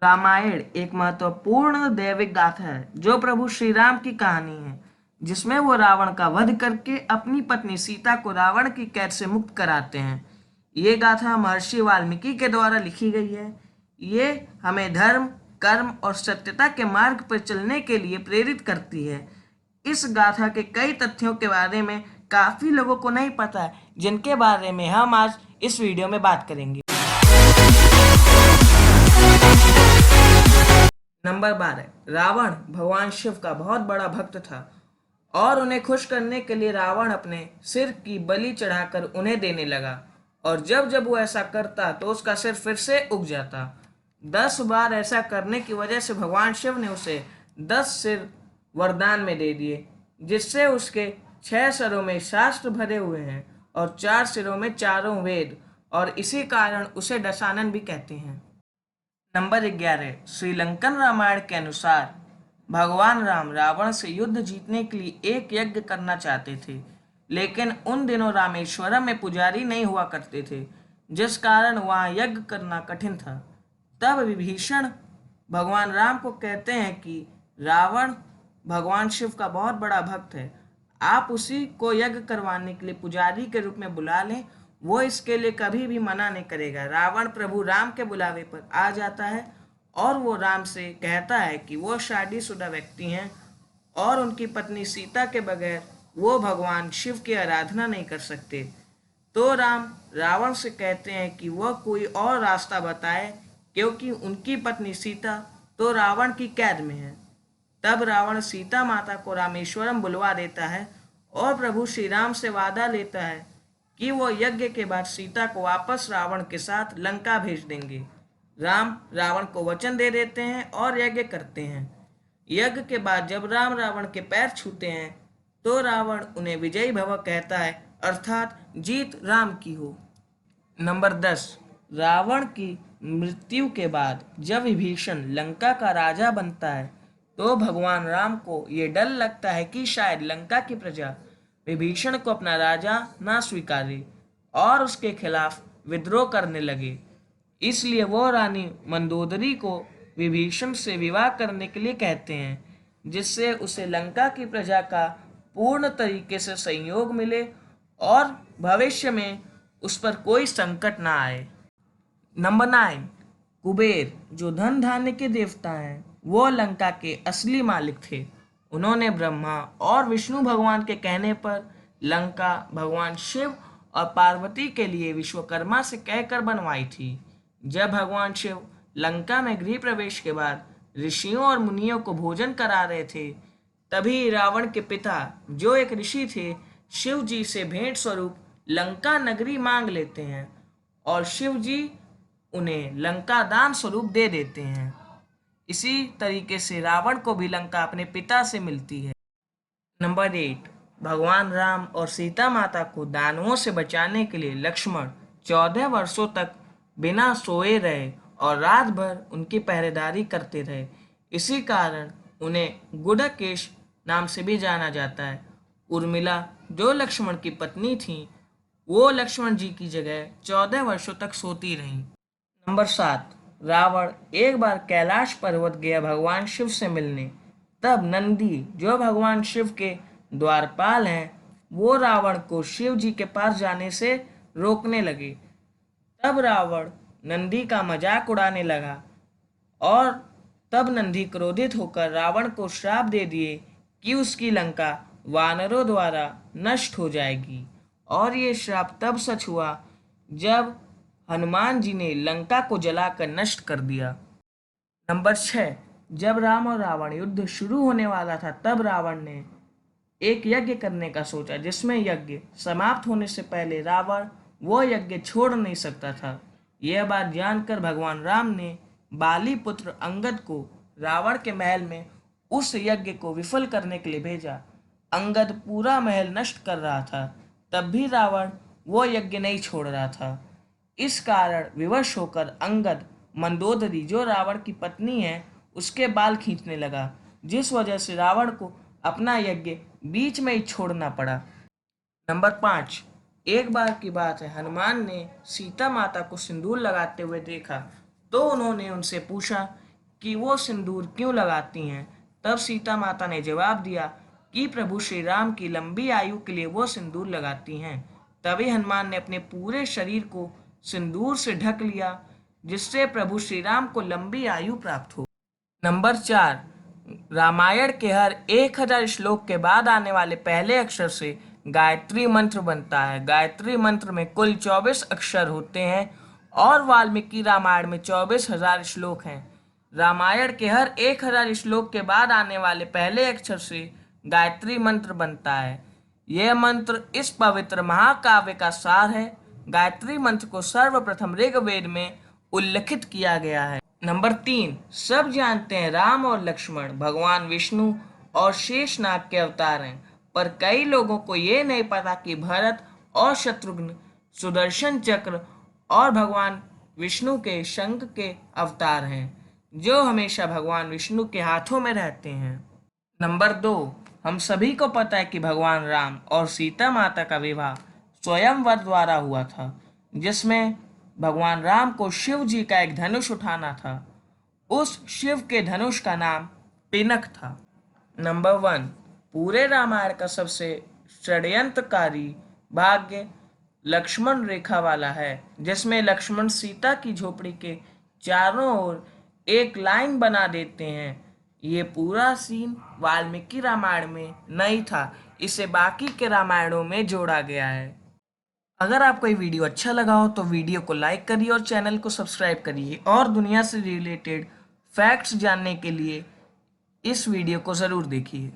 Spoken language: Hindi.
रामायण एक महत्वपूर्ण दैविक गाथा है जो प्रभु श्री राम की कहानी है, जिसमें वो रावण का वध करके अपनी पत्नी सीता को रावण की कैद से मुक्त कराते हैं। ये गाथा महर्षि वाल्मीकि के द्वारा लिखी गई है। ये हमें धर्म, कर्म और सत्यता के मार्ग पर चलने के लिए प्रेरित करती है। इस गाथा के कई तथ्यों के बारे में काफी लोगों को नहीं पता है, जिनके बारे में हम आज इस वीडियो में बात करेंगे। नंबर 12। रावण भगवान शिव का बहुत बड़ा भक्त था और उन्हें खुश करने के लिए रावण अपने सिर की बलि चढ़ाकर उन्हें देने लगा, और जब जब वो ऐसा करता तो उसका सिर फिर से उग जाता। 10 बार ऐसा करने की वजह से भगवान शिव ने उसे 10 सिर वरदान में दे दिए, जिससे उसके 6 सिरों में शास्त्र भरे हुए हैं और 4 सिरों में चारों वेद, और इसी कारण उसे दशानन भी कहते हैं। नंबर 11। श्रीलंकन रामायण के अनुसार भगवान राम रावण से युद्ध जीतने के लिए एक यज्ञ करना चाहते थे, लेकिन उन दिनों रामेश्वरम में पुजारी नहीं हुआ करते थे, जिस कारण वहां यज्ञ करना कठिन था। तब विभीषण भगवान राम को कहते हैं कि रावण भगवान शिव का बहुत बड़ा भक्त है, आप उसी को यज्ञ करवाने के लिए पुजारी के रूप में बुला लें, वो इसके लिए कभी भी मना नहीं करेगा। रावण प्रभु राम के बुलावे पर आ जाता है और वो राम से कहता है कि वो शादीशुदा व्यक्ति हैं और उनकी पत्नी सीता के बगैर वो भगवान शिव की आराधना नहीं कर सकते। तो राम रावण से कहते हैं कि वह कोई और रास्ता बताए, क्योंकि उनकी पत्नी सीता तो रावण की कैद में है। तब रावण सीता माता को रामेश्वरम बुलवा देता है और प्रभु श्री राम से वादा लेता है कि वो यज्ञ के बाद सीता को वापस रावण के साथ लंका भेज देंगे। राम रावण को वचन दे देते हैं और यज्ञ करते हैं। यज्ञ के बाद जब राम रावण के पैर छूते हैं तो रावण उन्हें विजयी भव कहता है, अर्थात जीत राम की हो। नंबर 10। रावण की मृत्यु के बाद जब विभीषण लंका का राजा बनता है तो भगवान राम को ये डर लगता है कि शायद लंका की प्रजा विभीषण को अपना राजा ना स्वीकारे और उसके खिलाफ विद्रोह करने लगे। इसलिए वो रानी मंदोदरी को विभीषण से विवाह करने के लिए कहते हैं, जिससे उसे लंका की प्रजा का पूर्ण तरीके से सहयोग मिले और भविष्य में उस पर कोई संकट ना आए। नंबर 9। कुबेर, जो धन धान्य के देवता हैं, वो लंका के असली मालिक थे। उन्होंने ब्रह्मा और विष्णु भगवान के कहने पर लंका भगवान शिव और पार्वती के लिए विश्वकर्मा से कहकर बनवाई थी। जब भगवान शिव लंका में गृह प्रवेश के बाद ऋषियों और मुनियों को भोजन करा रहे थे, तभी रावण के पिता, जो एक ऋषि थे, शिव जी से भेंट स्वरूप लंका नगरी मांग लेते हैं और शिव जी उन्हें लंका दान स्वरूप दे देते हैं। इसी तरीके से रावण को भी लंका अपने पिता से मिलती है। नंबर 8। भगवान राम और सीता माता को दानवों से बचाने के लिए लक्ष्मण 14 वर्षों तक बिना सोए रहे और रात भर उनकी पहरेदारी करते रहे। इसी कारण उन्हें गुडकेश नाम से भी जाना जाता है। उर्मिला, जो लक्ष्मण की पत्नी थी, वो लक्ष्मण जी की जगह 14 वर्षों तक सोती रहीं। नंबर 7। रावण एक बार कैलाश पर्वत गया भगवान शिव से मिलने। तब नंदी, जो भगवान शिव के द्वारपाल हैं, वो रावण को शिव जी के पास जाने से रोकने लगे। तब रावण नंदी का मजाक उड़ाने लगा और तब नंदी क्रोधित होकर रावण को श्राप दे दिए कि उसकी लंका वानरों द्वारा नष्ट हो जाएगी। और ये श्राप तब सच हुआ जब हनुमान जी ने लंका को जलाकर नष्ट कर दिया। नंबर 6। जब राम और रावण युद्ध शुरू होने वाला था, तब रावण ने एक यज्ञ करने का सोचा, जिसमें यज्ञ समाप्त होने से पहले रावण वो यज्ञ छोड़ नहीं सकता था। यह बात जानकर भगवान राम ने बाली पुत्र अंगद को रावण के महल में उस यज्ञ को विफल करने के लिए भेजा। अंगद पूरा महल नष्ट कर रहा था, तब भी रावण वो यज्ञ नहीं छोड़ रहा था। इस कारण विवश होकर अंगद मंदोदरी, जो रावण की पत्नी है, उसके बाल खींचने लगा, जिस वजह से रावण को अपना यज्ञ बीच में ही छोड़ना पड़ा। नंबर 5। एक बार की बात है, हनुमान ने सीता माता को सिंदूर लगाते हुए देखा तो उन्होंने उनसे पूछा कि वो सिंदूर क्यों लगाती हैं। तब सीता माता ने जवाब दिया कि प्रभु श्री राम की लंबी आयु के लिए वो सिंदूर लगाती हैं। तभी हनुमान ने अपने पूरे शरीर को सिंदूर से ढक लिया, जिससे प्रभु श्री राम को लंबी आयु प्राप्त हो। नंबर 4, रामायण के हर 1000 श्लोक के बाद आने वाले पहले अक्षर से गायत्री मंत्र बनता है। गायत्री मंत्र में कुल 24 अक्षर होते हैं और वाल्मीकि रामायण में 24,000 श्लोक हैं। रामायण के हर 1000 श्लोक के बाद आने वाले पहले अक्षर से गायत्री मंत्र बनता है। यह मंत्र इस पवित्र महाकाव्य का सार है। गायत्री मंत्र को सर्वप्रथम ऋग्वेद में उल्लिखित किया गया है। नंबर 3, सब जानते हैं राम और लक्ष्मण भगवान विष्णु और शेषनाग के अवतार हैं, पर कई लोगों को ये नहीं पता कि भरत और शत्रुघ्न सुदर्शन चक्र और भगवान विष्णु के शंख के अवतार हैं, जो हमेशा भगवान विष्णु के हाथों में रहते हैं। नंबर 2, हम सभी को पता है कि भगवान राम और सीता माता का विवाह स्वयंवर द्वारा हुआ था, जिसमें भगवान राम को शिव जी का एक धनुष उठाना था। उस शिव के धनुष का नाम पिनक था। नंबर 1, पूरे रामायण का सबसे षड्यंत्रकारी भाग्य लक्ष्मण रेखा वाला है, जिसमें लक्ष्मण सीता की झोपड़ी के चारों ओर एक लाइन बना देते हैं। ये पूरा सीन वाल्मीकि रामायण में नहीं था, इसे बाकी के रामायणों में जोड़ा गया है। अगर आपको ये वीडियो अच्छा लगा हो तो वीडियो को लाइक करिए और चैनल को सब्सक्राइब करिए, और दुनिया से रिलेटेड फैक्ट्स जानने के लिए इस वीडियो को ज़रूर देखिए।